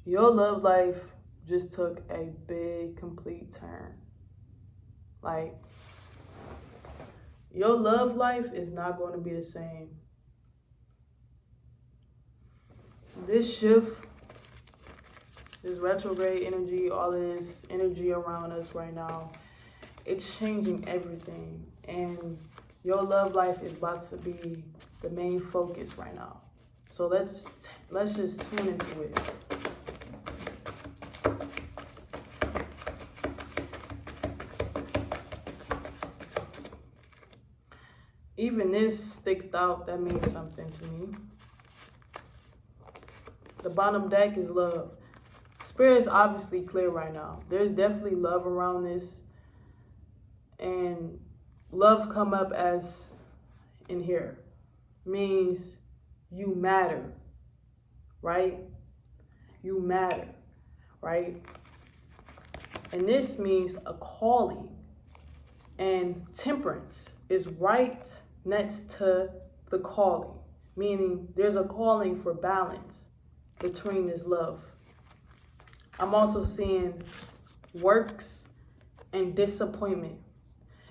Your love life just took a big, complete turn. Like, your love life is not going to be the same. This shift, this retrograde energy, all of this energy around us right now, it's changing everything. And your love life is about to be the main focus right now. So let's just tune into it. Even this sticks out, that means something to me. The bottom deck is love. Spirit is obviously clear right now. There's definitely love around this. And love come up as in here. Means you matter. Right? You matter. Right? And this means a calling. And temperance is right next to the calling. Meaning there's a calling for balance between this love. I'm also seeing works and disappointment.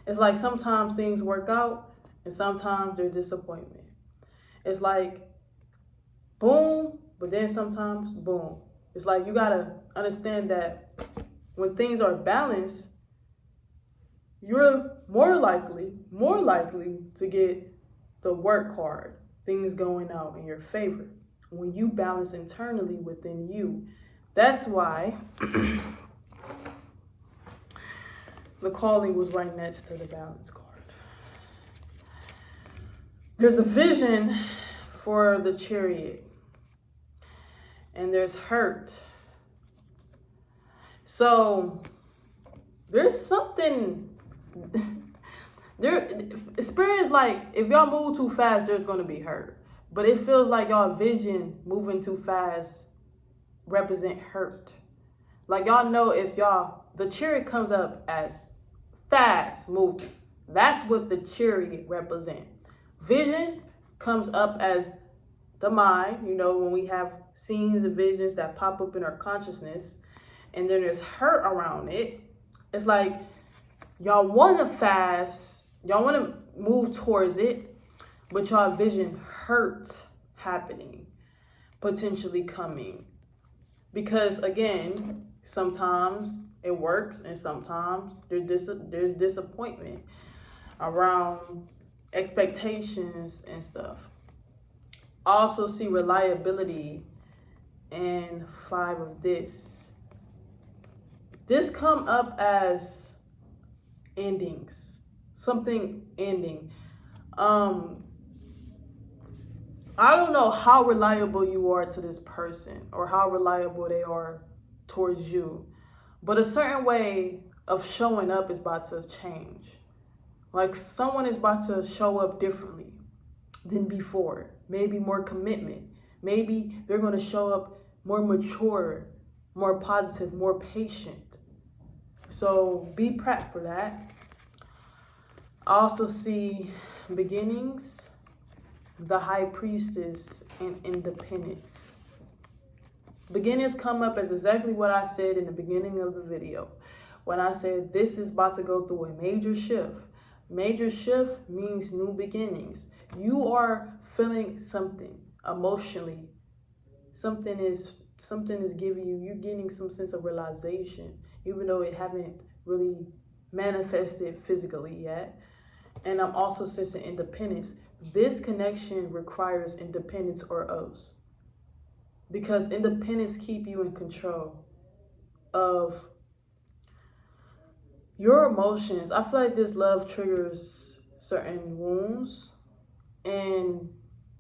It's like sometimes things work out and sometimes there's disappointment. It's like boom, but then sometimes boom. It's like you gotta understand that when things are balanced, you're more likely to get the work card, things going out in your favor. When you balance internally within you, that's why the calling was right next to the balance card. There's a vision for the Chariot, and there's hurt. So there's something there. Spirit is like, if y'all move too fast, there's gonna be hurt. But it feels like y'all vision moving too fast represent hurt. Like y'all know, if y'all, the Chariot comes up as fast moving. That's what the Chariot represent. Vision comes up as the mind, when we have scenes and visions that pop up in our consciousness, and then there's hurt around it. It's like y'all want to fast, y'all want to move towards it, but y'all vision hurt happening, potentially coming. Because again, sometimes it works and sometimes there's disappointment around expectations and stuff. I also see reliability and 5 of this. This come up as endings, something ending. I don't know how reliable you are to this person or how reliable they are towards you, but a certain way of showing up is about to change. Like someone is about to show up differently than before. Maybe more commitment. Maybe they're going to show up more mature, more positive, more patient. So be prepped for that. I also see beginnings, the High Priestess, and independence. Beginnings come up as exactly what I said in the beginning of the video. When I said this is about to go through a major shift. Major shift means new beginnings. You are feeling something emotionally. Something is giving you're getting some sense of realization, even though it haven't really manifested physically yet. And I'm also sensing independence. This connection requires independence or else. Because independence keep you in control of your emotions. I feel like this love triggers certain wounds, and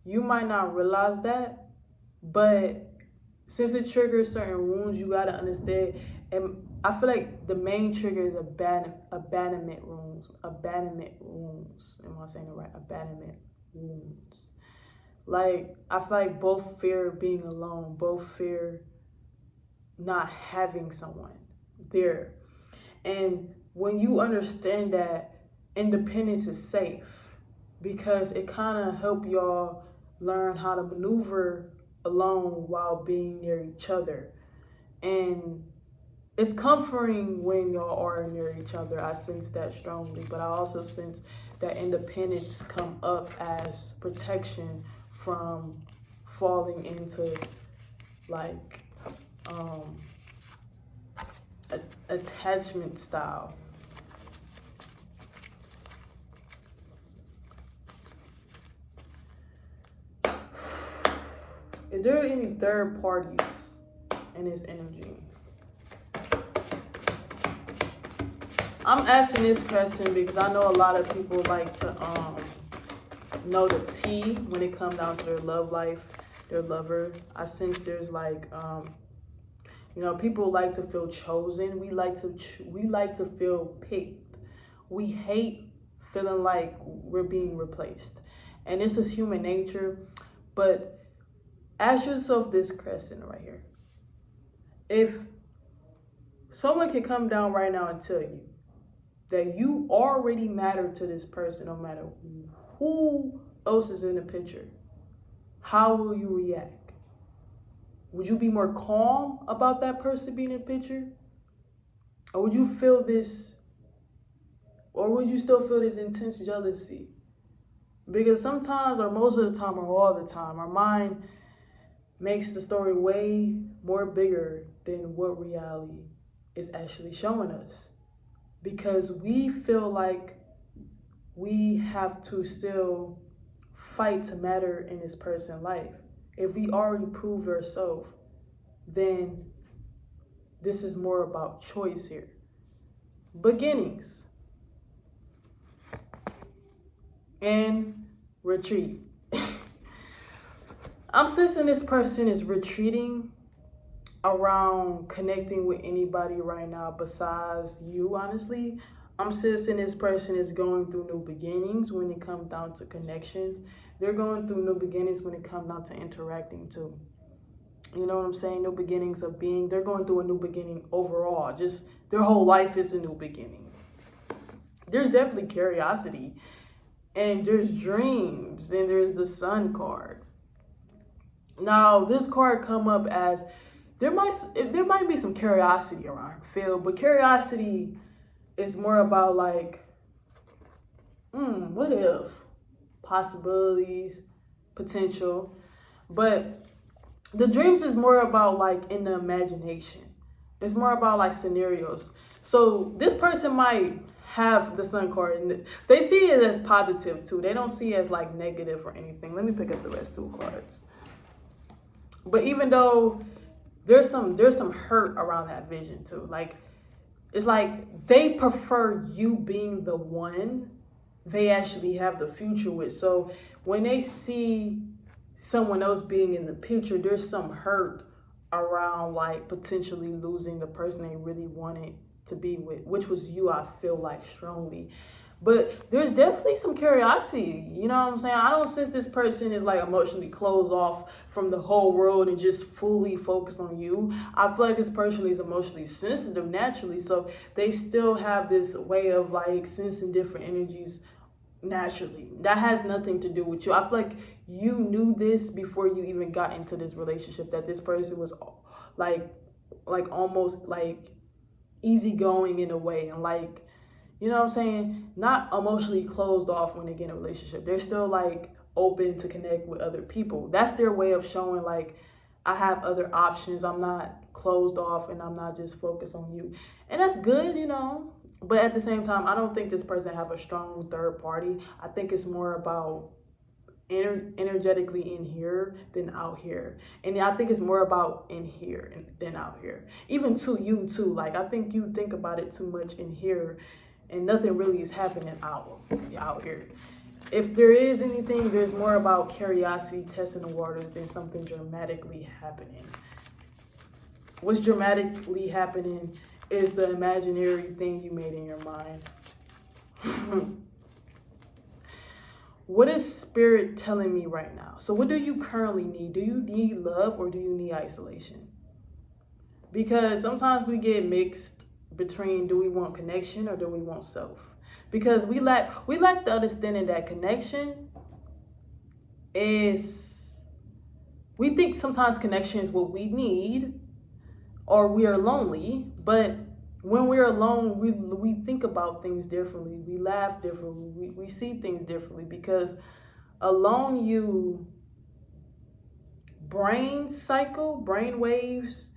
you might not realize that, but since it triggers certain wounds, you gotta understand. And I feel like the main trigger is abandonment wounds. Abandonment wounds. Am I saying it right? Abandonment wounds. Like, I feel like both fear being alone, both fear not having someone there. And when you understand that, independence is safe, because it kind of help y'all learn how to maneuver alone while being near each other. And it's comforting when y'all are near each other. I sense that strongly, but I also sense that independence come up as protection from falling into like attachment style. Is there any third parties in this energy? I'm asking this question because I know a lot of people like to know the tea when it comes down to their love life, their lover. I sense there's like people like to feel chosen. We like to feel picked. We hate feeling like we're being replaced, and this is human nature. But ask yourself this question right here: if someone could come down right now and tell you that you already matter to this person, no matter who else is in the picture, how will you react? Would you be more calm about that person being in the picture? Or would you feel this, or would you still feel this intense jealousy? Because sometimes, or most of the time, or all the time, our mind makes the story way more bigger than what reality is actually showing us. Because we feel like we have to still fight to matter in this person's life. If we already proved ourselves, then this is more about choice here. Beginnings and retreat. I'm sensing this person is retreating around connecting with anybody right now besides you, honestly. I'm sensing this person is going through new beginnings when it comes down to connections. They're going through new beginnings when it comes down to interacting too. You know what I'm saying? New beginnings of being. They're going through a new beginning overall. Just their whole life is a new beginning. There's definitely curiosity. And there's dreams. And there's the Sun card. Now, this card come up as there might be some curiosity around Phil, but curiosity is more about like, what if? Possibilities, potential. But the dreams is more about like in the imagination. It's more about like scenarios. So this person might have the Sun card and they see it as positive too. They don't see it as like negative or anything. Let me pick up the rest two cards. But even though there's some hurt around that vision too. Like it's like they prefer you being the one they actually have the future with. So when they see someone else being in the picture, there's some hurt around like potentially losing the person they really wanted to be with, which was you, I feel like strongly. But there's definitely some curiosity, you know what I'm saying? I don't sense this person is like emotionally closed off from the whole world and just fully focused on you. I feel like this person is emotionally sensitive naturally, so they still have this way of like sensing different energies naturally. That has nothing to do with you. I feel like you knew this before you even got into this relationship, that this person was like almost like easygoing in a way, and like, you know what I'm saying, not emotionally closed off when they get in a relationship. They're still like open to connect with other people. That's their way of showing like, I have other options. I'm not closed off and I'm not just focused on you. And that's good, you know. But at the same time, I don't think this person have a strong third party. I think it's more about energetically in here than out here. And I think it's more about in here than out here. Even to you too. Like, I think you think about it too much in here and nothing really is happening out here. If there is anything, there's more about curiosity, testing the waters, than something dramatically happening. What's dramatically happening is the imaginary thing you made in your mind. What is spirit telling me right now? So what do you currently need? Do you need love or do you need isolation? Because sometimes we get mixed between, do we want connection or do we want self? Because we lack the understanding that connection is, we think sometimes connection is what we need, or we are lonely. But when we're alone, we think about things differently. We laugh differently. We see things differently, because alone, you brain waves,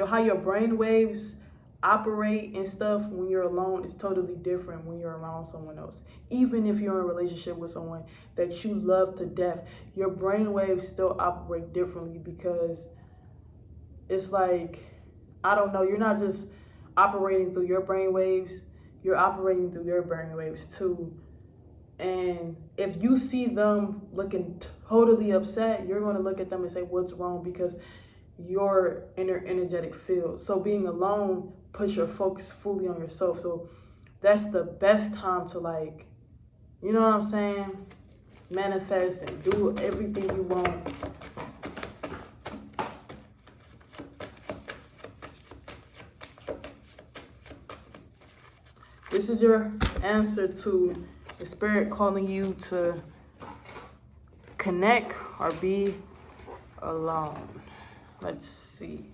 how your brain waves operate and stuff when you're alone is totally different when you're around someone else. Even if you're in a relationship with someone that you love to death, your brain waves still operate differently, because it's like, I don't know, you're not just operating through your brain waves, you're operating through their brain waves too. And if you see them looking totally upset, you're going to look at them and say, what's wrong? Because your energetic field. So being alone puts your focus fully on yourself. So that's the best time to, like, you know what I'm saying? Manifest and do everything you want. This is your answer to the spirit calling you to connect or be alone. Let's see.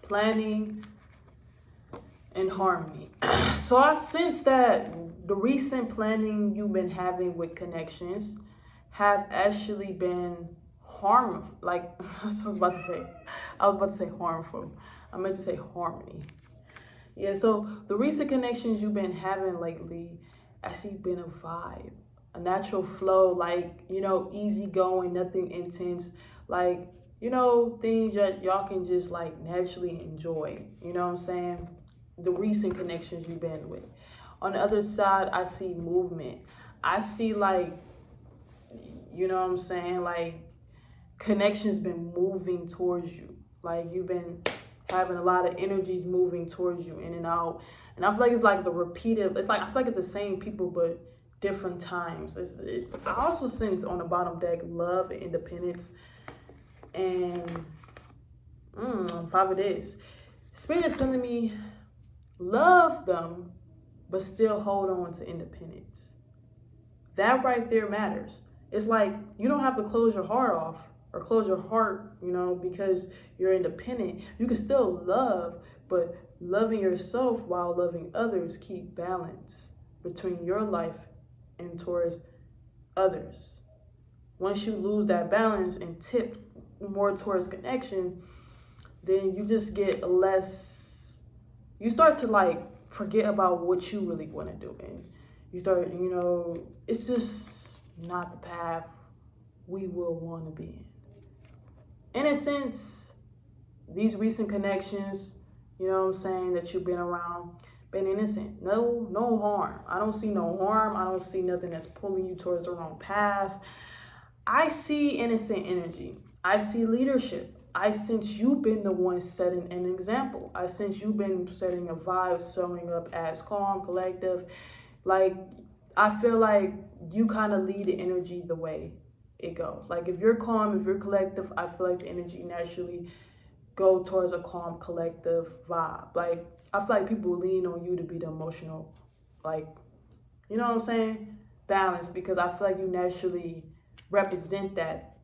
Planning and harmony. So I sense that the recent planning you've been having with connections have actually been harmful. Like, I was about to say harmful. I meant to say harmony. Yeah, so the recent connections you've been having lately actually been a vibe, a natural flow, like, easy going, nothing intense, like, things that y'all can just like naturally enjoy. You know what I'm saying? The recent connections you've been with. On the other side, I see movement. I see, like, you know what I'm saying? Like, connections been moving towards you. Like, you've been having a lot of energies moving towards you, in and out. And I feel like it's like the repeated, I feel like it's the same people, but different times. I also sense on the bottom deck love and independence. And five of this. Spirit is telling me love them, but still hold on to independence. That right there matters. It's like you don't have to close your heart off or close your heart, because you're independent. You can still love, but loving yourself while loving others, keep balance between your life and towards others. Once you lose that balance and tip more towards connection, then you just get less, you start to like forget about what you really want to do. And you start, it's just not the path we will want to be in. In a sense, these recent connections, that you've been around, been innocent. No harm. I don't see no harm. I don't see nothing that's pulling you towards the wrong path. I see innocent energy. I see leadership. I sense you've been the one setting an example. I sense you've been setting a vibe, showing up as calm, collective. Like, I feel like you kind of lead the energy the way it goes. Like, if you're calm, if you're collective, I feel like the energy naturally go towards a calm, collective vibe. Like, I feel like people lean on you to be the emotional, like, you know what I'm saying? Balance, because I feel like you naturally represent that,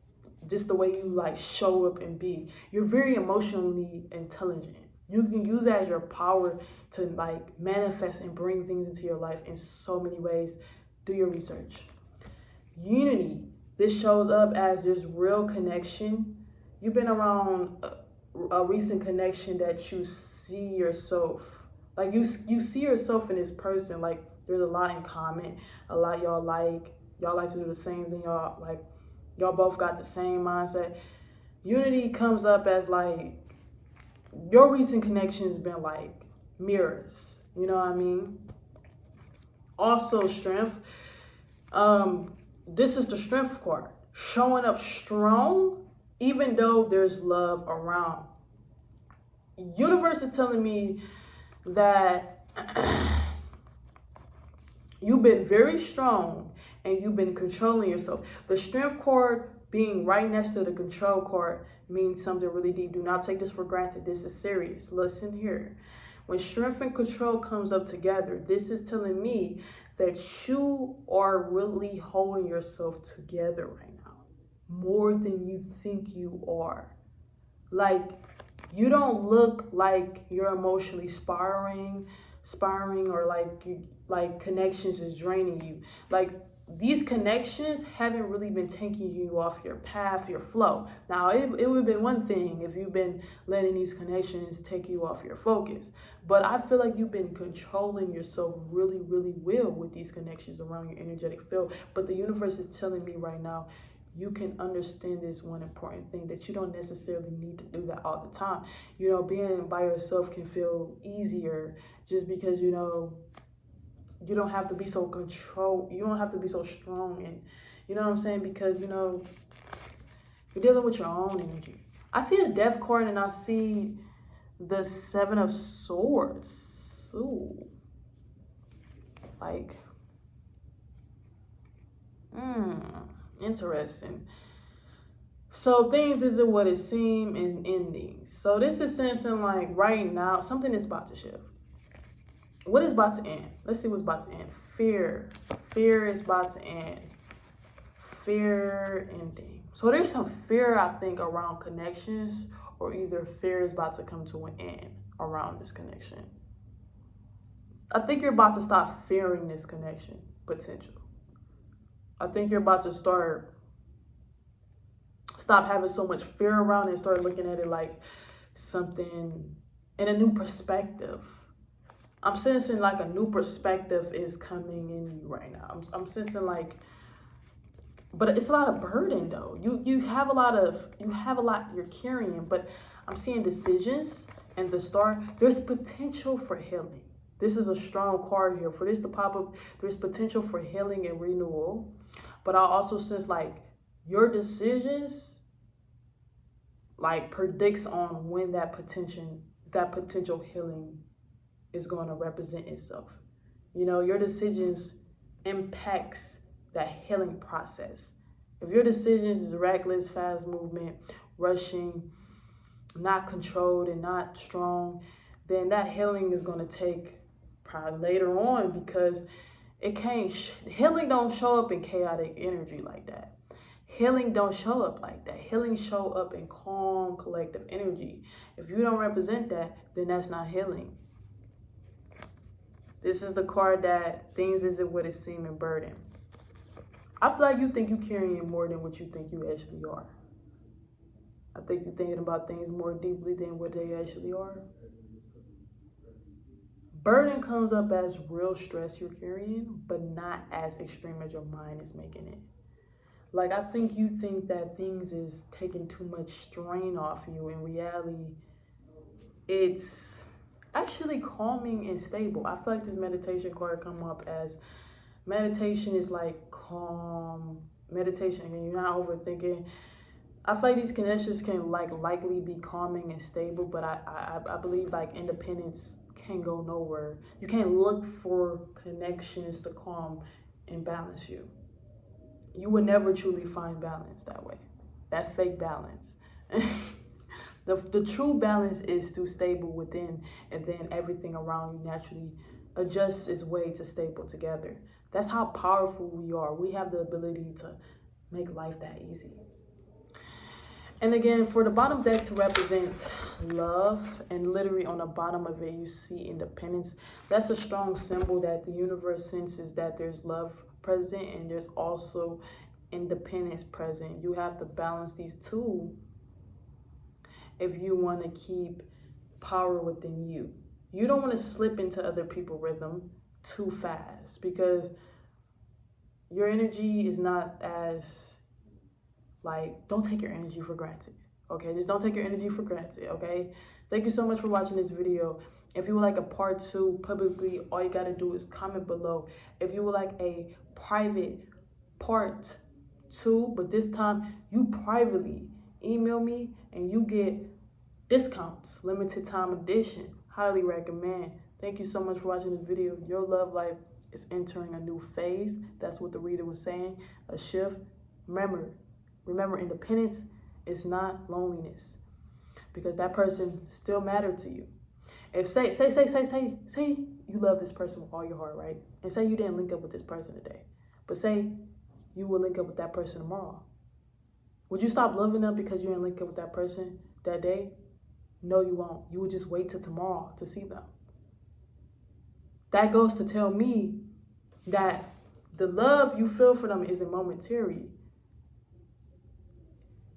just the way you like show up and be. You're very emotionally intelligent. You can use that as your power to like manifest and bring things into your life in so many ways. Do your research. Unity. This shows up as this real connection. You've been around a recent connection that you see yourself. Like, you see yourself in this person. Like, there's a lot in common. A lot y'all like to do the same thing. Y'all both got the same mindset. Unity comes up as like your recent connection has been like mirrors. You know what I mean? Also, strength. This is the strength card. Showing up strong, even though there's love around. Universe is telling me that you've been very strong and you've been controlling yourself. The strength card being right next to the control card means something really deep. Do not take this for granted. This is serious. Listen here. When strength and control comes up together, this is telling me that you are really holding yourself together right now. more than you think you are. Like, you don't look like you're emotionally spiraling, or like connections is draining you. Like, these connections haven't really been taking you off your path, your flow. Now, it would have been one thing if you've been letting these connections take you off your focus. But I feel like you've been controlling yourself really, really well with these connections around your energetic field. But the universe is telling me right now, you can understand this one important thing, that you don't necessarily need to do that all the time. You know, being by yourself can feel easier just because, you know, you don't have to be so control. You don't have to be so strong, and you know what I'm saying, because you know you're dealing with your own energy. I see the Death card and I see the Seven of Swords. Ooh, like, interesting. So things isn't what it seemed in endings. So this is sensing like right now something is about to shift. What is about to end? Let's see what's about to end. Fear. Fear is about to end. Fear ending. So there's some fear, I think, around connections, or either fear is about to come to an end around this connection. I think you're about to stop fearing this connection potential. I think you're about to stop having so much fear around it and start looking at it like something in a new perspective. I'm sensing like a new perspective is coming in you right now. I'm sensing like, but it's a lot of burden though. You have a lot you're carrying, but I'm seeing decisions and the star. There's potential for healing. This is a strong card here. For this to pop up, there's potential for healing and renewal. But I also sense like your decisions like predicts on when that potential healing is going to represent itself. You know, your decisions impacts that healing process. If your decisions is reckless, fast movement, rushing, not controlled and not strong, then that healing is going to take probably later on, because healing don't show up in chaotic energy like that. Healing don't show up like that. Healing show up in calm, collective energy. If you don't represent that, then that's not healing. This is the card that things isn't what it seems in burden. I feel like you think you're carrying more than what you think you actually are. I think you're thinking about things more deeply than what they actually are. Burden comes up as real stress you're carrying, but not as extreme as your mind is making it. Like, I think you think that things is taking too much strain off you. In reality, it's actually calming and stable. I feel like this meditation card come up as meditation is like calm meditation, and you're not overthinking. I feel like these connections can like likely be calming and stable, but I believe like independence can't go nowhere. You can't look for connections to calm and balance you. You will never truly find balance that way. That's fake balance. The true balance is to stable within, and then everything around you naturally adjusts its way to stable together. That's how powerful we are. We have the ability to make life that easy. And again, for the bottom deck to represent love, and literally on the bottom of it, you see independence. That's a strong symbol that the universe senses that there's love present and there's also independence present. You have to balance these two if you want to keep power within you. You don't want to slip into other people's rhythm too fast, because your energy is not as like, don't take your energy for granted. Okay, just don't take your energy for granted. Okay, thank you so much for watching this video. If you would like a part 2 publicly, all you got to do is comment below. If you would like a private part 2, but this time you privately email me and you get discounts, limited time edition. Highly recommend. Thank you so much for watching this video. Your love life is entering a new phase. That's what the reader was saying. A shift. Remember, independence is not loneliness, because that person still mattered to you. If say you love this person with all your heart, right? And say you didn't link up with this person today, but say you will link up with that person tomorrow. Would you stop loving them because you didn't link up with that person that day? No, you won't. You would just wait till tomorrow to see them. That goes to tell me that the love you feel for them isn't momentary.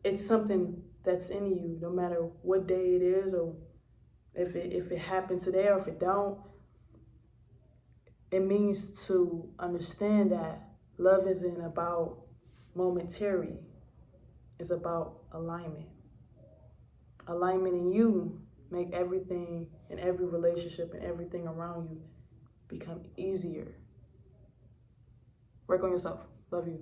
It's something that's in you, no matter what day it is, or if it happened today or if it don't. It means to understand that love isn't about momentary. It's about alignment. Alignment in you make everything in every relationship and everything around you become easier. Work on yourself. Love you.